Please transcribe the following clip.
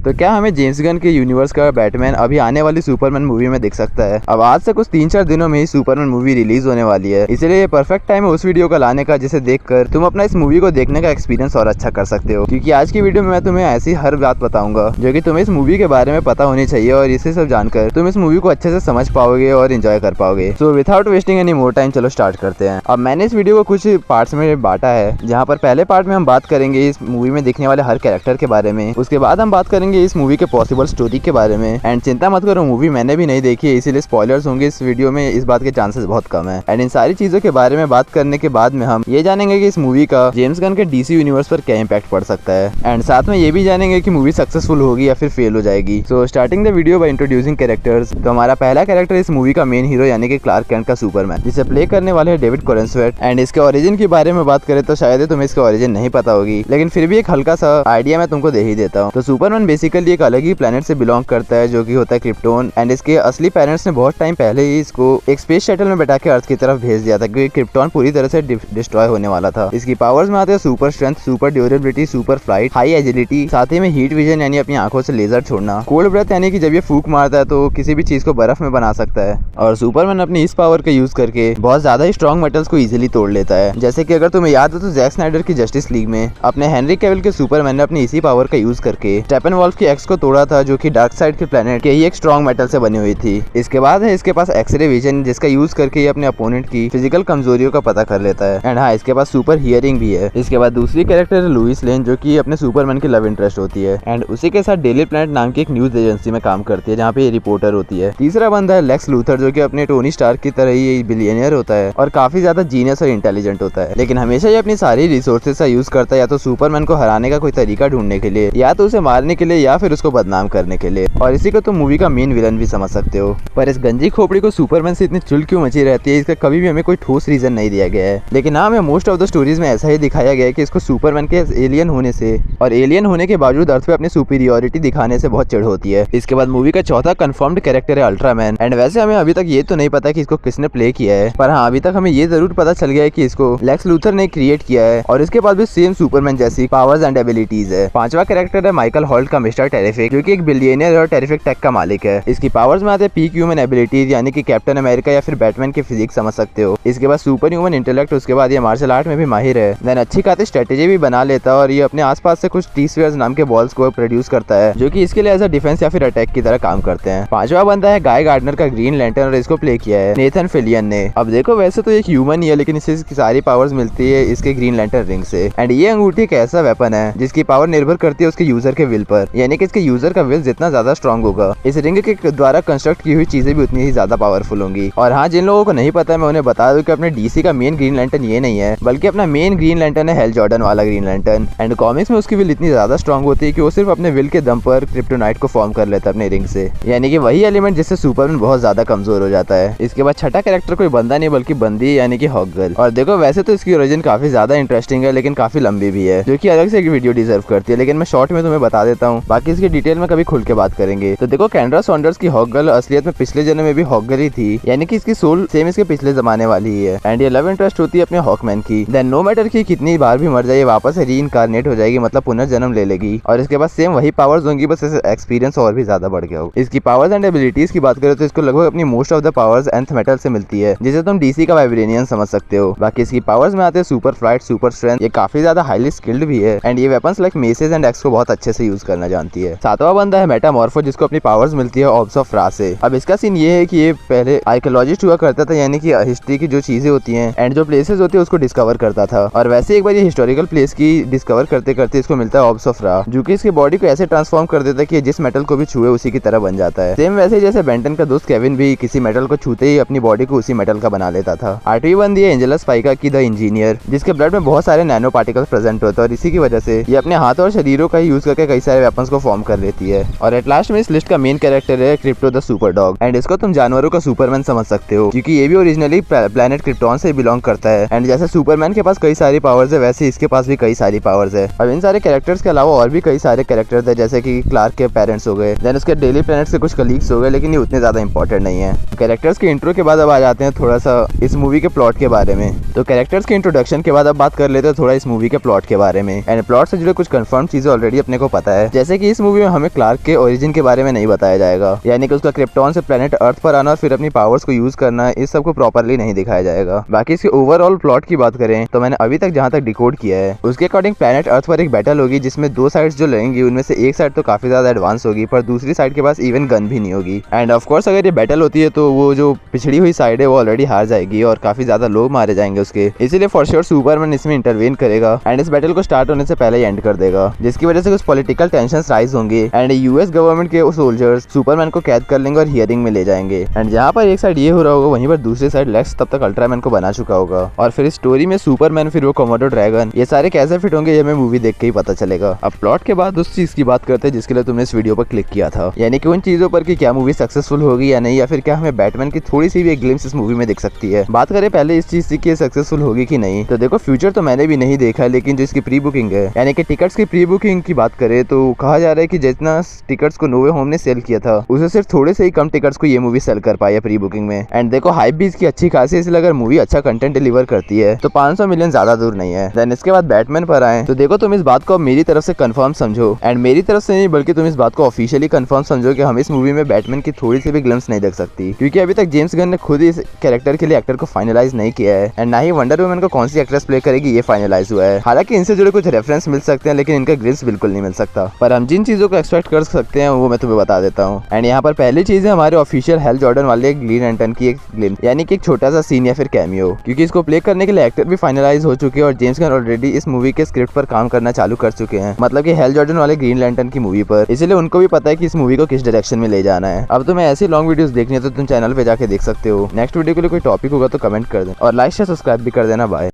तो क्या हमें जेम्स गन के यूनिवर्स का बैटमैन अभी आने वाली सुपरमैन मूवी में दिख सकता है। अब आज से कुछ 3-4 दिनों में ही सुपरमैन मूवी रिलीज होने वाली है, इसलिए ये परफेक्ट टाइम है उस वीडियो को लाने का जिसे देखकर तुम अपना इस मूवी को देखने का एक्सपीरियंस और अच्छा कर सकते हो। क्योंकि आज की वीडियो में मैं तुम्हें ऐसी हर बात बताऊंगा जो कि तुम्हें इस मूवी के बारे में पता होनी चाहिए और इसे सब जानकर तुम इस मूवी को अच्छे से समझ पाओगे और एंजॉय कर पाओगे। So without wasting any more time चलो स्टार्ट करते हैं। अब मैंने इस वीडियो को कुछ पार्ट्स में बांटा है, जहाँ पर पहले पार्ट में हम बात करेंगे इस मूवी में दिखने वाले हर कैरेक्टर के बारे में, उसके बाद हम बात करेंगे इस मूवी के पॉसिबल स्टोरी के बारे में। एंड चिंता मत करो, मूवी मैंने भी नहीं देखी है, इसीलिए स्पॉयलर्स होंगे इस वीडियो में, इस बात के चांसेस बहुत कम है। एंड इन सारी चीजों के बारे में बात करने के बाद में हम ये जानेंगे कि इस मूवी का जेम्स गन के डीसी यूनिवर्स पर क्या इम्पैक्ट पड़ सकता है। एंड साथ में ये भी जानेंगे कि मूवी सक्सेसफुल होगी या फिर फेल हो जाएगी। So starting the video by introducing characters. तो हमारा पहला कैरेक्टर इस मूवी का मेन हीरो यानी कि क्लार्क केंट का सुपरमैन, जिसे प्ले करने वाले है डेविड कोरेनस्वेट। एंड इसके ओरिजिन के बारे में बात करें तो शायद तुम्हें इसका ओरिजिन नहीं पता होगी, लेकिन फिर भी एक हल्का सा आइडिया मैं तुमको दे ही देता हूँ। तो सुपरमैन बेसिकली एक अलग ही प्लेनेट से बिलोंग करता है जो कि होता है क्रिप्टोन। एंड इसके असली पेरेंट्स ने बहुत टाइम पहले ही इसको एक स्पेस शटल में बैठा के अर्थ की तरफ भेज दिया था, क्योंकि क्रिप्टोन पूरी तरह से डिस्ट्रॉय होने वाला था। इसकी पावर्स में आते हैं super strength, super durability, super flight, high agility, साथ ही में हीट विजन यानी अपनी आंखों से लेजर छोड़ना, कोल्ड ब्रेथ यानी कि जब ये फूंक मारता है तो किसी भी चीज को बर्फ में बना सकता है। और सुपरमैन अपनी इस पावर का यूज करके बहुत ज्यादा ही स्ट्रॉन्ग मेटल्स को इजीली तोड़ लेता है। जैसे कि अगर तुम्हें याद हो तो जैक स्नाइडर की जस्टिस लीग में अपने हेनरी कैविल के सुपरमैन ने अपनी इसी पावर का यूज करके स्टेपनवॉल्फ की एक्स को तोड़ा था, जो कि डार्क साइड के प्लेनेट के ही एक स्ट्रॉन्ग मेटल से बनी हुई थी। इसके बाद है इसके पास एक्सरे विजन, जिसका यूज करके ये अपने अपोनेंट की फिजिकल कमजोरियों का पता कर लेता है। एंड हाँ, इसके पास सुपर हियरिंग भी है। इसके बाद दूसरी कैरेक्टर है लुइस लेन, जो कि अपने सुपरमैन की लव इंटरेस्ट होती है। एंड उसी के साथ डेली प्लैनेट नाम की एक न्यूज एजेंसी में काम करती है, जहाँ पे ये रिपोर्टर होती है। तीसरा बंदा है लेक्स लूथर, जो कि अपने टोनी स्टार्क की तरह ही बिलियनियर होता है और काफी ज्यादा जीनियस और इंटेलिजेंट होता है, लेकिन हमेशा ये अपनी सारी रिसोर्सेज का यूज करता है या तो सुपरमैन को हराने का कोई तरीका ढूंढने के लिए, या तो उसे मारने के लिए, या फिर उसको बदनाम करने के लिए। और इसी को तुम मूवी का मेन विलन भी समझ सकते हो। पर इस गंजी खोपड़ी को सुपरमैन से इतनी चुल क्यों मची रहती है, इसका कभी भी हमें कोई ठोस रीजन नहीं दिया गया है। लेकिन हाँ, हमें मोस्ट ऑफ द स्टोरीज में ऐसा ही दिखाया गया है कि इसको सुपरमैन के एलियन होने से और एलियन होने के बावजूद अर्थ पे अपनी सुपीरियोरिटी दिखाने से बहुत चिढ़ होती है। इसके बाद मूवी का चौथा कंफर्म्ड कैरेक्टर है अल्ट्रामैन। एंड वैसे हमें अभी तक ये तो नहीं पता कि इसको किसने प्ले किया है, पर हाँ, अभी तक हमें ये जरूर पता चल गया है कि इसको लेक्स लूथर ने क्रिएट किया है और इसके पास भी सेम सुपरमैन जैसी पावर्स एंड एबिलिटीज है। पांचवा कैरेक्टर है माइकल हॉल्ट का मिस्टर टेरिफिक, जो कि एक बिलियनियर और टेरिफिक टेक का मालिक है। इसकी पावर्स में आते हैं पीक ह्यूमन एबिलिटीज, यानी कि कैप्टन अमेरिका या फिर बैटमैन की फिजिक्स समझ सकते हो। इसके बाद सुपर ह्यूमन इंटेलेक्ट, उसके बाद ये मार्शल आर्ट में भी माहिर है। देन अच्छी खासी स्ट्रेटेजी भी बना लेता है और ये अपने आसपास से कुछ टी-स्फीयर्स नाम के बॉल्स को प्रोड्यूस करता है, जो कि इसके लिए एज अ डिफेंस या फिर अटैक की तरह काम करते हैं। पांचवा बंदा है गाय गार्डनर का ग्रीन लैंटर्न और इसको प्ले किया है नेथन फिलियन ने। अब देखो, वैसे तो एक ह्यूमन ही है, लेकिन इसे सारी पावर्स मिलती है इसके ग्रीन लैंटर्न रिंग से। एंड ये अंगूठी एक ऐसा वेपन है जिसकी पावर निर्भर करती है उसके यूजर के विल पर, यानी कि इसके यूजर का विल जितना ज्यादा स्ट्रॉन्ग होगा, इस रिंग के द्वारा कंस्ट्रक्ट की हुई चीजें भी उतनी ही ज्यादा पावरफुल होंगी। और हाँ, जिन लोगों को नहीं पता है मैं उन्हें बता दूं कि अपने डीसी का मेन ग्रीन लैंटर्न ये नहीं है, बल्कि अपना मेन ग्रीन लैंटर्न है हेल जॉर्डन वाला ग्रीन लैंटर्न। एंड कॉमिक्स में उसकी विल इतनी ज्यादा स्ट्रॉन्ग होती है कि वो सिर्फ अपने विल के दम पर क्रिप्टोनाइट को फॉर्म कर लेता है अपने रिंग से, यानी कि वही एलिमेंट जिससे सुपरमैन बहुत ज्यादा कमजोर हो जाता है। इसके बाद छठा कैरेक्टर कोई बंदा नहीं बल्कि बंदी, यानी कि हॉक गर्ल। और देखो, वैसे तो इसकी ओरिजिन काफी ज्यादा इंटरेस्टिंग है, लेकिन काफी लंबी भी है, जो कि अलग से एक वीडियो डिजर्व करती है, लेकिन मैं शॉर्ट में तुम्हें बता देता हूँ, बाकी इसकी डिटेल में कभी खुल के बात करेंगे। तो देखो, कैंड्रा सॉन्डर्स की हॉक गर्ल असलियत में पिछले जन्म में भी हॉक गर्ल ही थी, यानी कि इसकी सोल सेम इसके पिछले जमाने वाली ही है। एंड ये लव इंटरेस्ट होती है अपने हॉकमैन की। देन नो मैटर कि कितनी बार भी मर जाए, वापस रीइंकार्नेट हो जाएगी, मतलब पुनर्जन्म ले लेगी, और इसके बाद सेम वही पावर्स होंगी, बस एक्सपीरियंस और भी ज्यादा बढ़ गया हो। इसकी पावर्स एंड एबिलिटीज की बात करें तो इसको लगभग अपनी most of the powers nth metal से मिलती है, जिसे तुम डीसी का वाइब्रेनियन समझ सकते हो। बाकी इसकी पावर्स में आते हैं सुपर फ्लाइट, सुपर स्ट्रेंथ, ये काफी ज्यादा हाईली स्किल्ड भी है। एंड ये weapons like message and x को बहुत अच्छे से यूज करना जानती है। सातवां बंदा है मेटामॉर्फो, जिसको अपनी पावर्स मिलती है ऑर्ब्स ऑफ रा से। अब इसका सीन ये है कि ये पहले आर्कियोलॉजिस्ट हुआ करता था, यानी कि हिस्ट्री की जो चीजें होती हैं एंड जो प्लेसेस होती है उसको डिस्कवर करता था। और वैसे एक बार ये हिस्टोरिकल प्लेस की डिस्कवर करते करते इसको मिलता है ऑर्ब्स ऑफ रा, जो कि इसकी बॉडी को ऐसे ट्रांसफॉर्म कर देता है कि जिस मेटल को भी छुए उसी की तरह बन जाता है। सेम वैसे जैसे बेंटन का दोस्त केविन भी किसी मेटल को छूते ही अपनी बॉडी को उसी मेटल का बना लेता था। आठवीं बंदी है एंजेला स्पाइका की द इंजीनियर, जिसके ब्लड में बहुत सारे नैनो पार्टिकल्स प्रेजेंट होते हैं और इसी की वजह से ये अपने हाथों और शरीरों का यूज करके कई सारे वेपन्स को फॉर्म कर लेती है। और एट लास्ट में इस लिस्ट का मेन कैरेक्टर है crypto the super dog. And इसको तुम जानवरों का सुपरमैन समझ सकते हो, क्योंकि ये भी ओरिजिनली प्लेनेट क्रिप्टॉन से बिलोंग करता है। एंड जैसे सुपरमैन के पास कई सारी पावर्स है, वैसे इसके पास भी कई सारी पावर्स है। अब इन सारे कैरेक्टर्स के अलावा और भी कई सारे कैरेक्टर्स है, जैसे कि क्लार्क के पेरेंट्स हो गए, देन उसके डेली प्लैनेट से कुछ कलीग्स हो गए, लेकिन ये उतने ज्यादा इंपॉर्टेंट नहीं है। कैरेक्टर्स के इंट्रो के बाद अब आ जाते हैं थोड़ा सा इस मूवी के प्लॉट के बारे में। तो कैरेक्टर्स के इंट्रोडक्शन के बाद अब बात कर लेते हैं थोड़ा इस मूवी के प्लॉट के बारे में। एंड प्लॉट से जुड़े कुछ कंफर्म चीजें ऑलरेडी अपने को पता है, जैसे जैसे कि इस मूवी में हमें क्लार्क के ओरिजिन के बारे में नहीं बताया जाएगा, यानी कि उसका क्रिप्टॉन से प्लेनेट अर्थ पर आना और फिर अपनी पावर्स को यूज करना, इस सब को प्रॉपरली नहीं दिखाया जाएगा। बाकी इसके ओवरऑल प्लॉट की बात करें तो मैंने अभी तक जहां तक डिकोड किया है उसके अकॉर्डिंग प्लेनेट अर्थ पर एक बैटल होगी जिसमें दो साइड्स जो लड़ेंगी उनमें से एक साइड तो काफी ज्यादा एडवांस होगी पर दूसरी साइड के पास इवन गन भी नहीं होगी। एंड ऑफ कोर्स अगर ये बैटल होती है तो वो जो पिछड़ी हुई साइड है वो ऑलरेडी हार जाएगी और काफी ज्यादा लोग मारे जाएंगे उसके, इसीलिए फॉर श्योर सुपरमैन इसमें इंटरवेन करेगा एंड इस बैटल को स्टार्ट होने से पहले ही एंड कर देगा, जिसकी वजह से कुछ पॉलिटिकल टेंशन राइज होंगे एंड यूएस गवर्नमेंट के सोल्जर्स सुपरमैन को कैद कर लेंगे और हियरिंग में ले जाएंगे। एंड जहाँ पर एक साइड ये हो रहा होगा वहीं पर दूसरी साइड लेक्स तब तक अल्ट्रामैन को बना चुका होगा और फिर स्टोरी में सुपरमैन फिर वो कोमोडो ड्रैगन ये सारे कैसे फिट होंगे ये हमें मूवी देख के ही पता चलेगा। अब प्लॉट के बाद उस चीज की बात करते हैं जिसके लिए तुमने इस वीडियो पर क्लिक किया था, यानी कि उन चीजों पर कि क्या मूवी सक्सेसफुल होगी या नहीं, या फिर क्या हमें बैटमैन की थोड़ी सी भी एक ग्लिम्स इस मूवी में दिख सकती है। बात करें पहले इस चीज की सक्सेसफुल होगी कि नहीं, तो देखो फ्यूचर तो मैंने भी नहीं देखा, लेकिन जो इसकी प्री बुकिंग है यानी कि टिकट्स की प्री बुकिंग की बात करें तो कहा जा रहा है कि जितना टिकट्स को नो वे होम ने सेल किया था उसे सिर्फ थोड़े से ही कम टिकट्स को ये मूवी सेल कर पाई है प्री बुकिंग में। एंड देखो हाइप भी इसकी अच्छी खासी, इसलिए अगर मूवी अच्छा कंटेंट डिलीवर करती है तो 500 मिलियन ज्यादा दूर नहीं है। देन इसके बाद बैटमैन पर आए तो देखो तुम इस बात को मेरी तरफ से कंफर्म समझो, एंड मेरी तरफ से नहीं बल्कि तुम इस बात को ऑफिशियली कंफर्म समझो कि हम इस मूवी में बैटमैन की थोड़ी सी भी ग्लिम्स नहीं देख सकती, क्योंकि अभी तक जेम्स गन ने खुद इस कैरेक्टर के लिए एक्टर को फाइनलाइज नहीं किया है एंड ना ही वंडर वुमन को कौन सी एक्ट्रेस प्ले करेगी ये फाइनलाइज हुआ है। हालांकि इनसे जुड़े कुछ रेफरेंस मिल सकते हैं लेकिन इनका ग्लिम्स बिल्कुल नहीं मिल सकता, पर हम जिन चीजों को एक्सपेक्ट कर सकते हैं वो मैं तुम्हें बता देता हूँ। एंड यहाँ पर पहली चीज है हमारे ऑफिशियल हेल जॉर्डन वाले ग्रीन लैंटर्न की एक ग्लिम्स, यानी कि एक छोटा सा सीन या फिर कैमियो, क्योंकि इसको प्ले करने के लिए एक्टर भी फाइनलाइज हो चुके हैं और जेम्स गन ऑलरेडी इस मूवी के स्क्रिप्ट पर काम करना चालू कर चुके हैं, मतलब कि हेल जॉर्डन वाले ग्रीन लैंटर्न की मूवी पर, इसलिए उनको भी पता है कि इस मूवी को किस डायरेक्शन में ले जाना है। अब तुम्हें ऐसी लॉन्ग वीडियोस देखनी है तो तुम चैनल पे जाके देख सकते हो। नेक्स्ट वीडियो के लिए कोई टॉपिक होगा तो कमेंट कर देना और लाइक शेयर सब्सक्राइब भी कर देना। बाय।